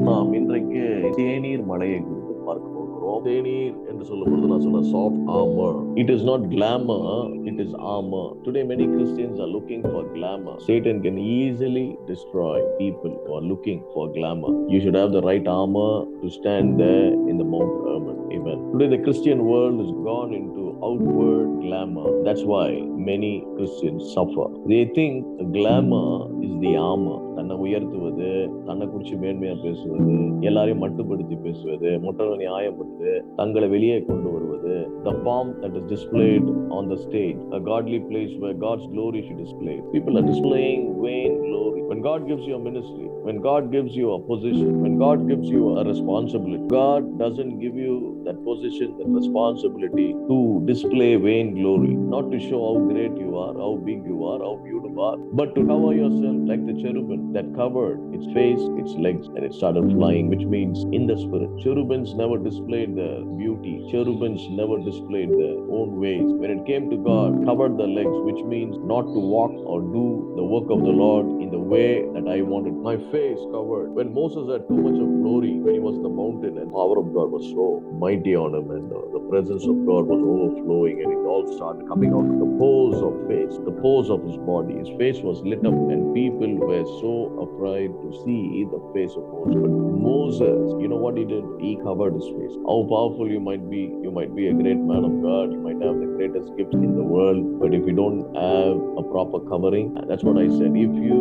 நாம் இன்றைக்கு தேநீர் மலையை குறித்து பார்க்க போகிறோம். தேநீர் என்று சொல்லும்போது நான் சொன்ன soft armour. It is not glamour, it is armor. Today many Christians are looking for glamour. Satan can easily destroy people who are looking for glamour. You should have the right armor to stand there in the Mount Hermon. Amen. Today the Christian world has gone into outward glamour. That's why many Christians suffer. They think the glamour is the armor. தன்னை உயர்த்துவது, தன்னை குறிச்சு மேன்மையா பேசுவது, எல்லாரையும் மட்டுப்படுத்தி பேசுவது, மற்றவர்களை நியாயப்படுத்து தங்களை வெளியே கொண்டு வருவது, the pomp that is displayed on the stage, a godly place where God's glory should display. People are displaying vain glory. When God gives you a ministry, when God gives you a position, when God gives you a responsibility, God doesn't give you that position, that responsibility to display vain glory, not to show how great you are, how big you are, how beautiful you are, but to cover yourself like the cherubim that covered its face, its legs, and it started flying, which means in the spirit. Cherubims never displayed their beauty. Cherubims never displayed their own ways. When it came to God, covered the legs, which means not to walk or do the work of the Lord in the way that I wanted. My face covered. When Moses had too much of glory, when he was in the mountain, and the power of God was so mighty on him, and the presence of God was overflowing, and it all started coming out of the pores of face, the pores of his body. His face was lit up, and people were so afraid to see the face of Moses. But Moses, you know what he did? He covered his face. How powerful you might be a great man of God, you might have the greatest gifts in the world, but if you don't have a proper covering, that's what I said. If you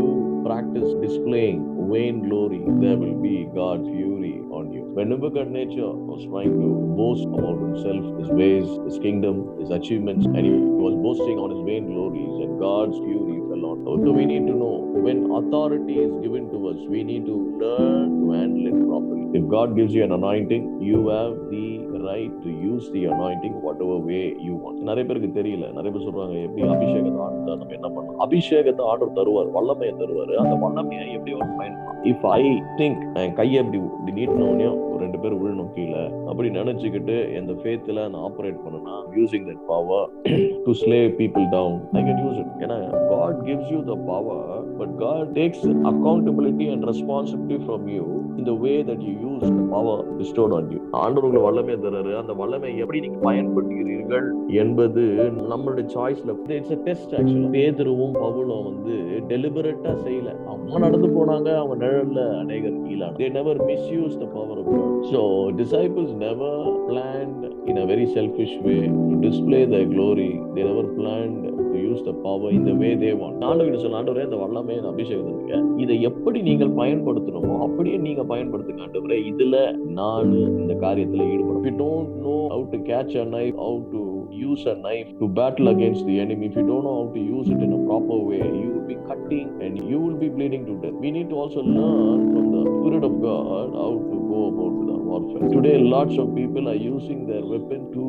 practice displaying vain glory, there will be God's fury on you. When Nebuchadnezzar was trying to boast about himself, his ways, his kingdom, his achievements, and he was boasting on his vain glories, and God's fury fell on. So we need to know, when authority is given to us, we need to learn to handle it properly. If God gives you an anointing, you have the right to use the anointing whatever way you want. நிறைய பேருக்கு தெரியல. நிறைய பேர் சொல்றாங்க, எப்படி அபிஷேகத்தை ஆண்டு நம்ம என்ன பண்ணணும்? அபிஷேகத்தை ஆண்டு தருவார், வல்லமையை தருவார். அந்த வல்லமையை எப்படி ஒரு பயன்படுத்தலாம்? If I think என் கையை எப்படி நீட்டினோடனே ஒரு 2 பேர் விழணும் கீழே அப்படி நினைச்சுக்கிட்டு இந்த ஃபேத்தில் நான் ஆப்ரேட் பண்ணனா, using that power to slay people down, I can use it. ஏன்னா God gives you the power, but God takes accountability and responsibility from you in the way that you use the power bestowed on you. ஆண்டவர் உங்களுக்கு வல்லமையை தராரு. அந்த வல்லமையை எப்படி நீங்க பயன்படுத்துகிறீர்கள் என்பது நம்மளுடைய சாய்ஸ்ல. It's a test actually. பேதுருவும் பவுலும் டெலிபரேட்டா செய்யல. அவங்க நடந்து போனாங்க, அவங்க நிழல்ல அநேகர் கீழான. They never misused the power of God. So disciples never planned in a very selfish way to display their glory. They never planned to use the power in the way they want. ஆண்டவர்கிட்ட சொல்ல, ஆண்டவரே இந்த வல்லமையை அபிஷேகத்தை இதை எப்படி நீங்கள் பயன்படுத்தணுமோ அப்படியே நீங்க பயன்படுத்துங்க ஆண்டவரே. இதுல நான் இந்த காரியத்துல ஈடுபடும். If you don't know how to catch a knife, how to use a knife to battle against the enemy, if you don't know how to use it in a proper way, you will be cutting and you will be bleeding to death. We need to also learn from the Spirit of God how to go about with our warfare. Today lots of people are using their weapon to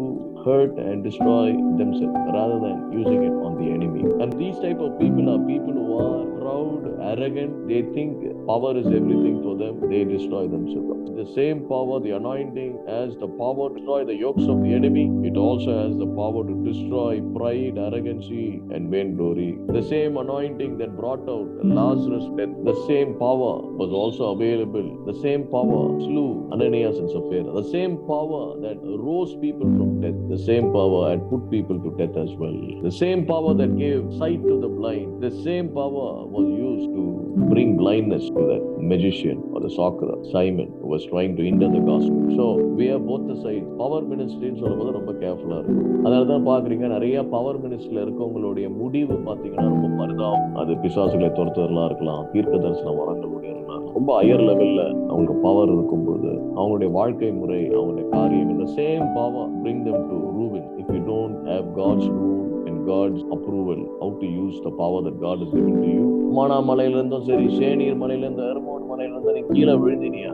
hurt and destroy themselves rather than using it on the enemy. And these type of people are people who are proud, arrogant. They think power is everything for them. They destroy themselves. The same power, the anointing, has the power to destroy the yokes of the enemy. It also has the power to destroy pride, arrogancy, and vainglory. The same anointing that brought out Lazarus' death, the same power was also available. The same power slew Ananias and Sapphira. The same power that rose people from death. The same power had put people to death as well. The same power that gave sight to the blind. The same power was used to bring blindness to that magician or the sorcerer Simon, who was trying to hinder the gospel. So we have both the sides. Power ministry சொல்லும்போது ரொம்ப கேர்ஃபுல்லா இருக்கும். அதனாலதான் பாக்குறீங்க, நிறைய power மினிஸ்ட்ரியில இருக்கவங்களுடைய முடிவு பாத்தீங்கன்னா ரொம்ப பரிதாபம். அது பிசாசுகளை துரத்துறதா இருக்கலாம், தீர்க்க தரிசன வரங்களுடைய ரொம்ப ஹையர் லெவல்ல அவங்க பவர் இருக்கும்போது அவங்களுடைய வாழ்க்கை முறை, அவங்களுடைய காரியம், இந்த same power bring them to ruin if you don't have God's rule and God's approval, how to use the power that God has given to you. மானா மலையில இருந்தும் சரி, ஷேனீர் மலையில இருந்து, ஹெர்மோன் மலையில இருந்து நீ கீழே விழுந்தினியா,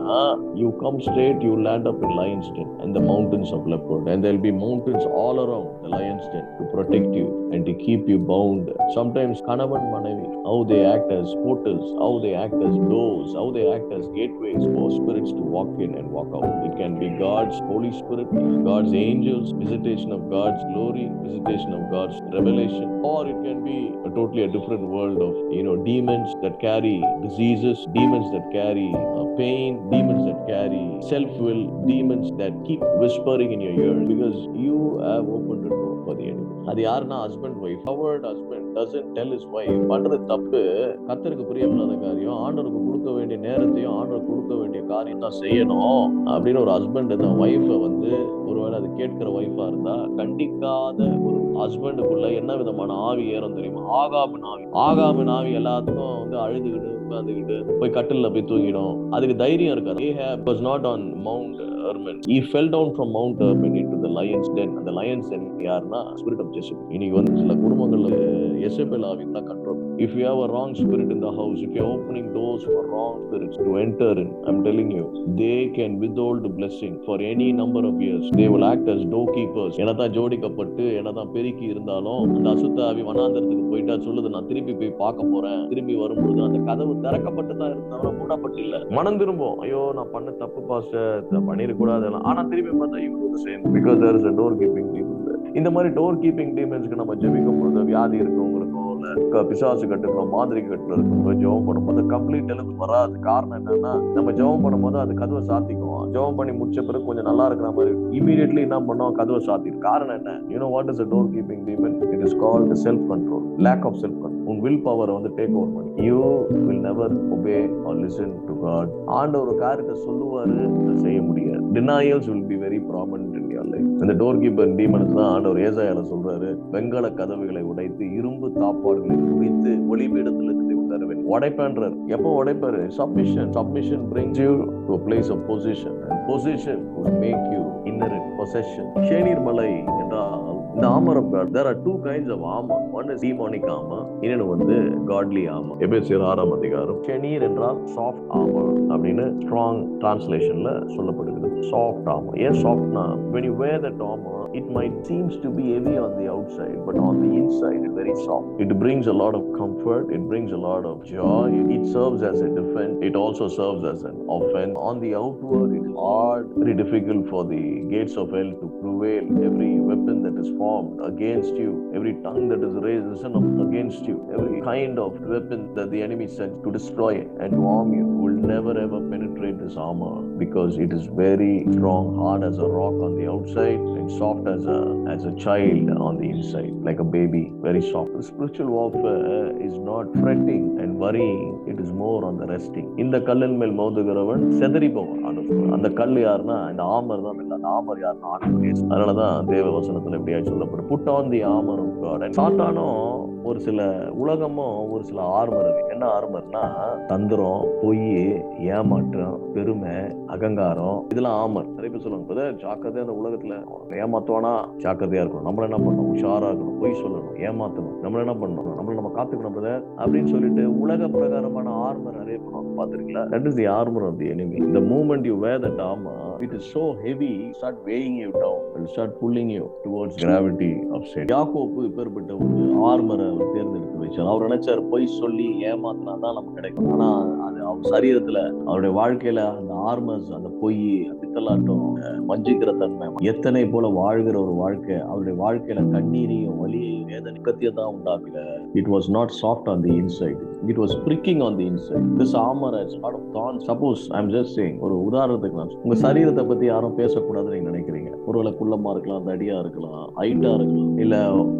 you come straight, you land up in lion's den and the mountains of leopard, and there will be mountains all around the lion's den to protect you and to keep you bound. Sometimes கணவன் மனைவி, how they act as portals, how they act as doors, how they act as gateways for spirits to walk in and walk out. It can be God's Holy Spirit, God's angels, visitation of God's glory, visitation of God's revelation, or it can be a different world of demons that carry diseases, demons that carry pain, demons that carry self-will, demons that keep whispering in your ear because you have opened the door for the enemy. அது யாருன்னா husband wife. Covert husband doesn't tell his wife பண்றது தப்பு, கர்த்தருக்கு பிரியமில்லாத காரியம், ஆண்டவருக்கு கொடுக்க வேண்டிய நேரத்தையும் ஆண்டவருக்கு கொடுக்க வேண்டிய காரியம் தான் செய்யணும் அப்படின்னு ஒரு ஹஸ்பண்ட் அந்த ஒய்ஃபை ஒருவேளை அது கேட்கிற ஒய்ஃபா இருந்தா கண்டிக்காத ஒரு ஹஸ்பண்டுக்குள்ள என்ன விதமான ஆவி ஏறும் தெரியுமா? ஆகாபின் ஆவி எல்லாத்துக்கும் அழுதுகிட்டு உட்கார்ந்துகிட்டு போய் கட்டில்ல போய் தூங்கிடும். அதுக்கு தைரியம் இருக்காது. Ahab was not on Mount Hermon. He fell down from Mount Hermon into the lion's den. அந்த lion's den யாருன்னா spirit of Jezebel. இன்னைக்கு சில குடும்பங்கள்ல Jezebel ஆவி தான் control. If you have a wrong spirit in the house, if you are opening doors for wrong spirits to enter in, I'm telling you, they can withhold blessing for any number of years. They will act as doorkeepers. என்னதான் ஜோடிக்கப்பட்டு என்னதான் பெருக்கி இருந்தாலும் அந்த அசுத்த ஆவி வனாந்தரத்துக்கு போயிட்டா சொல்லுது, நான் திருப்பி போய் பார்க்க போறேன். திரும்பி வரும்பொழுது அந்த கதவு திறக்கப்பட்டு தான் இருந்தாலும் மூடப்பட்டு இல்ல. மனம் திரும்பும், ஐயோ நான் பண்ண தப்பு பாஸ்டர், பண்ணிருக்கூடாது. ஆனா திருப்பி பார்த்தா you do the same because there is a door keeping demon there. இந்த மாதிரி டோர் கீப்பிங் டீமன்ஸ்க்கு நம்ம ஜெபிக்கும் பொழுது வியாதி இருக்கவங்களுக்கும் பிசாசு கட்டுக்கிறோம், மாதிரி கட்டுல இருக்கும் ஜெபம் பண்ணும்போது கம்ப்ளீட் எழுந்து வராது. காரணம் என்னன்னா நம்ம ஜெபம் பண்ணும்போது அது கதவை சாத்திக்கும். ஜெபம் பண்ணி முடிச்ச பிறகு கொஞ்சம் நல்லா இருக்கிற மாதிரி இமீடியட்லி என்ன பண்ணோம், கதவை சாத்திடும். காரணம் என்ன? You know what is a door keeping demon? It is called self control, lack of self control. உன் வில் பவர் டேக் ஓவர் பண்ணி you will never obey or listen to God. ஆண்டவர் ஒரு காரியத்தை சொல்லுவாரு, செய்ய முடியாது. Denials will be very prominent in your life. இந்த door keeper demons தான் ஆண்டவர் ஏசாயால சொல்றாரு, வெங்கல கதவுகளை உடைத்து இரும்பு தாப்பாடுகளை குறித்து ஒளிபீடத்தில் தருவேன். உடைப்பேன்றார். எப்போ உடைப்பாரு? Submission brings you to a place of position, and position will make you inherit possession. ஷேனீர் மலை என்றால் இந்த armor of God. There are two kinds of armor. One is demonic armor, இன்னொன்று godly armor. எபேசியர் 6ஆம் அதிகாரம். ஷேனீர் என்றால் soft armor அப்படின்னு strong translationல சொல்லப்படுகிறது. Soft armor. ஏன் softனா, when you wear that armor, it might seems to be heavy on the outside, but on the inside it's very soft. It brings a lot of comfort, it brings a lot of joy, it serves as a defense, it also serves as an offense. On the outward it's hard, very difficult for the gates of hell to prevail. Every weapon that is formed against you, every tongue that is risen up against you, every kind of weapon that the enemy sends to destroy and to harm you will never ever penetrate this armor, because it is very strong, hard as a rock on the outside and soft as a child on the inside, like a baby, very soft. The spiritual warfare is not fretting and worrying, it is more on the resting. இந்த கல்லின் மேல் மோதுகிறவன் செதறி போவான். அந்த கல் யாருன்னா இந்த armour தான். அந்த ஆமர் யாருன்னா ஆண்டவர். அதனாலதான் தேவ வசனத்துல எப்படியாவது சொல்லப்படும், put on the armor of God. சாத்தானும் ஒரு சில உலகமும் ஒரு சில ஆர்மர் இருக்கு. என்ன ஆர்மர்னா, தந்திரம், பொய், ஏமாற்றம், பெருமை, அகங்காரம், இதெல்லாம் ஆர்மர். நிறைய பேர் சொல்லுவாங்க, ஜாக்கிரதையா அந்த உலகத்துல ஏமாத்துவானா, ஜாக்கிரதையா இருக்கணும். நம்மள என்ன பண்ணணும், உஷாரா இருக்கணும், பொய் சொல்லணும், ஏமாத்தணும், நம்மள என்ன பண்ணணும், நம்ம காத்துக்கணும் அப்படின்னு சொல்லிட்டு உலக பிரகாரமான ஆர்மர் நிறைய பார்த்திருக்கீங்களா? That is the armor of the enemy. The moment you wear that armor, it is so heavy, start weighing you down, will start pulling you towards gravity of sin. யாக்கோபு இப்பேற்பட்ட ஒரு ஆர்மரை தேர்ந்தெடுத்து வச்சார். அவர் நினைச்சார், பொய் சொல்லி ஏமாத்தினா தான் நமக்கு கிடைக்கும். ஆனா அது அவர் சரீரத்துல, அவருடைய வாழ்க்கையில அந்த ஆர்மர்ஸ், அந்த பொய், பித்தலாட்டம், வஞ்சிக்கிற தன்மை, எத்தனை போல வாழ்கிற ஒரு வாழ்க்கை, அவருடைய வாழ்க்கையில கண்ணீரையும் வலியையும் வேதனையும் தான் உண்டாக்கல. It was not soft on the inside, it was pricking on the inside. This armor has sort of gone. Suppose I'm just saying, ஒரு உதாரணத்துக்கு நான் உங்க சரீரத்தை பத்தி யாரும் பேசக்கூடாதுன்னு நீங்க நினைக்கிறீங்க. ஒருவேளை குள்ளமா இருக்கலாம், தடியா இருக்கலாம், ஹைட்டா இருக்கலாம், இல்ல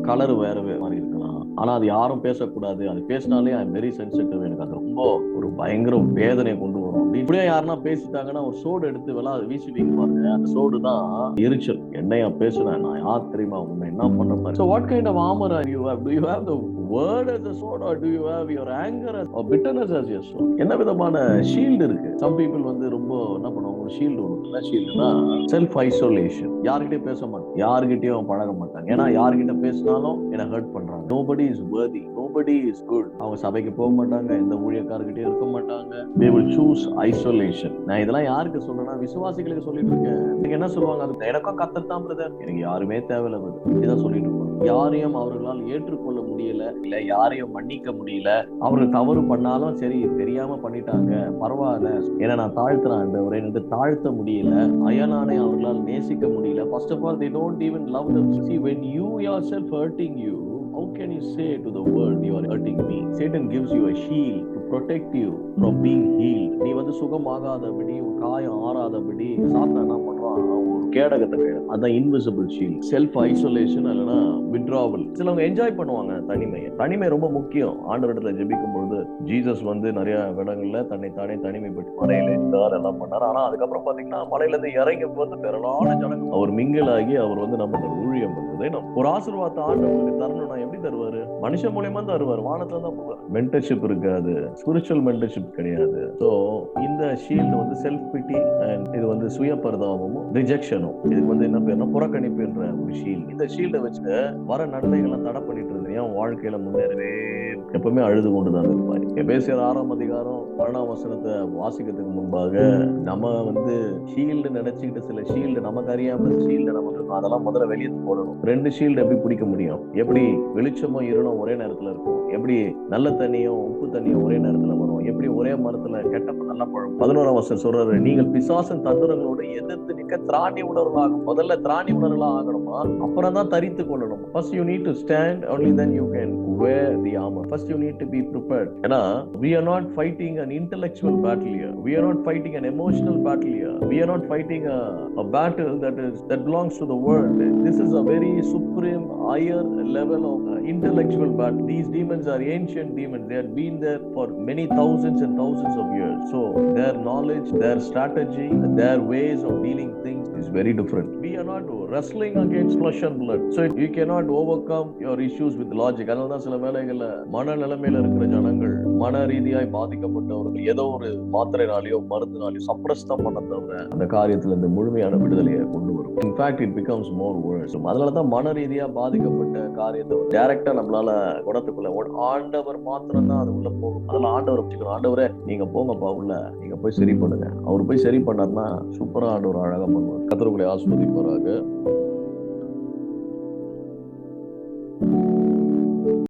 கலர் வேற மாதிரி இருக்கலாம். ஆனா அது யாரும் பேசக்கூடாது. அது பேசினாலே ஐ எம் வெரி சென்சிட்டிவ். எனக்கு அது ரொம்ப ஒரு பயங்கர வேதனையை கொண்டு வரும். இப்படியே யாருன்னா பேசிட்டாங்கன்னா ஒரு சோடு எடுத்து வீசுவீங்க பாருங்க. அந்த சோடு தான் எரிச்சல். என்னையா பேசுறேன், நான் யார் தெரியுமா, உன்னை என்ன பண்ற மாதிரி. So what kind of armor are you have? Do you have the word as a sword, or do you have your anger or bitterness as your sword? என்ன விதமான ஷீல்டு இருக்கு? Some people ரொம்ப என்ன பண்ணுவாங்க, ஒரு ஷீல்டு ஒன்று. என்ன ஷீல்டுனா, self isolation. யார்கிட்டயும் பேச மாட்டாங்க, யார்கிட்டயும் பழக மாட்டாங்க. ஏன்னா யார்கிட்ட பேசினாலும் என்ன ஹர்ட் பண்றாங்க. Nobody is worthy, nobody is good. அவங்க சபைக்கு போக மாட்டாங்க, எந்த ஊழியக்காரர்கிட்டயும் இருக்க மாட்டாங்க. They will choose isolation. நான் இதெல்லாம் யாருக்கு சொல்றேன்னா, விசுவாசிகளுக்கு சொல்லிட்டு இருக்கேன். எனக்கு என்ன சொல்லுவாங்க, அது எனக்கும் கத்தத்தான் பிரதர், எனக்கு யாருமே தேவையில்லை, இப்படிதான் சொல்லிட்டு இருக்கோம். யாரையும் அவர்களால் ஏற்றுக்கொள்ள முடியல, இல்ல யாரையும் மன்னிக்க முடியல. அவர்கள் தவறு பண்ணாலும் சரி, தெரியாம பண்ணிட்டாங்க, பரவாயில்ல, ஏன்னா நான் தாழ்த்துறேன் ஆண்டவரே என்று தாழ்த்த முடியல. அயலானை அவர்களால் நேசிக்க முடியல. First of all, they don't even love them. See, when you yourself hurting you, How can you say to the world you are hurting me? Satan gives you a shield to protect you from being healed. நீ வந்து சுகமாகாதபடி, உன் காயம் ஆறாதபடி சாத்தான் என்ன பண்றான்? ஒரு கேடகத்தை கையில, அதான் இன்விசிபிள் ஷீல்ட். செல்ஃப் ஐசோலேஷன் இல்லைன்னா வித்ட்ராவல். சிலவங்க என்ஜாய் பண்ணுவாங்க தனிமையை. தனிமை ரொம்ப முக்கியம். ஆண்டவரிடத்துல ஜெபிக்கும் பொழுது ஜீசஸ் வந்து நிறைய இடங்கள்ல தன்னை தானே தனிமைப்பட்டு மலையில இருந்தார், எல்லாம் பண்ணார். ஆனா அதுக்கப்புறம் பாத்தீங்கன்னா மலையில இருந்து இறங்கி வந்து திரளான ஜனங்கள் அவர் மிங்கிலாகி அவர் வந்து நம்ம ஊழியம் பண்றதை ஒரு ஆசீர்வாதத்தை ஆண்டவருக்கு தரணும்னா எப்படி தருவாரு? மனுஷன் மூலியமா தருவாரு, வானத்துல தான் போவார். மென்டர்ஷிப் இருக்காது, ஸ்பிரிச்சுவல் மென்டர்ஷிப் கிடையாது. சோ இந்த ஷீல்டு வந்து செல்ஃப் பிட்டி அண்ட் இது வந்து சுய பரிதாபமும் ரிஜெக்ஷனும். இதுக்கு வந்து என்ன பேருனா புறக்கணிப்புன்ற ஒரு ஷீல்டு. இந்த ஷீல்டை வச்சு வர நன்மைகள்லாம் தடை பண்ணிட்டு இருந்தீங்க, வாழ்க்கையில முன்னேறவே எப்பவுமே அழுது கொண்டுதான் இருப்பாரு. எபேசியர் 6ஆம் அதிகாரம் 1ஆம் வசனத்தை வாசிக்கிறதுக்கு முன்பாக நம்ம வந்து ஷீல்டு நினைச்சுக்கிட்டு சில ஷீல்டு நமக்கு அறியாம ஷீல்டு நமக்கு இருக்கும், அதெல்லாம் முதல்ல வெளியே போடணும். 2 ஷீல்டு எப்படி பிடிக்க முடியும்? எப்படி வெளிச்சமும் இருளும் ஒரே நேரத்துல இருக்கும்? எப்படி நல்ல தண்ணியும் உப்பு தண்ணியும் ஒரே நேரத்துல வரும்? எப்படி ஒரே மரத்துல கெட்ட நல்ல பழம்? 11ஆம் வசனம் சொல்றாரு, நீங்கள் பிசாசின் தந்திரங்களோடு எதிர்த்து நிற்க திராணி உணர்வாகும். முதல்ல திராணி உணர்வா ஆகணுமா, அப்புறம் தான் தரித்து கொள்ளணும். First you need to stand, only then you can wear the armor. First you need to be prepared. ஏன்னா we are not fighting an intellectual battle here, we are not fighting an emotional battle here, we are not fighting a battle that belongs to the world. This is a very supreme higher level of intellectual battle. These demons are ancient demons, they had been there for many thousands and thousands of years. So their knowledge, their strategy, their ways of dealing things is very different. We are not wrestling against flesh and blood, so you cannot overcome your issues with logic. அதனால தான் சில வேளைகள்ல மன நிலைமையில இருக்கிற ஜனங்கள், மன ரீதியாய் பாதிக்கப்பட்டவர்கள் ஏதோ ஒரு மாத்திரைனாலேயோ மருந்துனாலேயோ சப்ரஸ் தான் பண்ண தவிர அந்த காரியத்துல இந்த முழுமையான விடுதலையை கொண்டு வரும். In fact it becomes more worse. அதனாலதான் மன ரீதியா பாதிக்கப்பட்ட காரியத்தை டைரக்டா நம்மளால குணத்துக்குள்ள ஆண்டவர் மாத்திரம் தான் அது உள்ள போகும். அதெல்லாம் ஆண்டவர் வச்சுக்கணும். ஆண்டவரே நீங்க போங்கப்பா உள்ள, நீங்க போய் சரி பண்ணுங்க. அவர் போய் சரி பண்ணார்னா சூப்பரா ஆண்டவர் அழகா பண்ணுவார். கர்த்தர் உங்களை ஆசீர்வதிப்பாராக.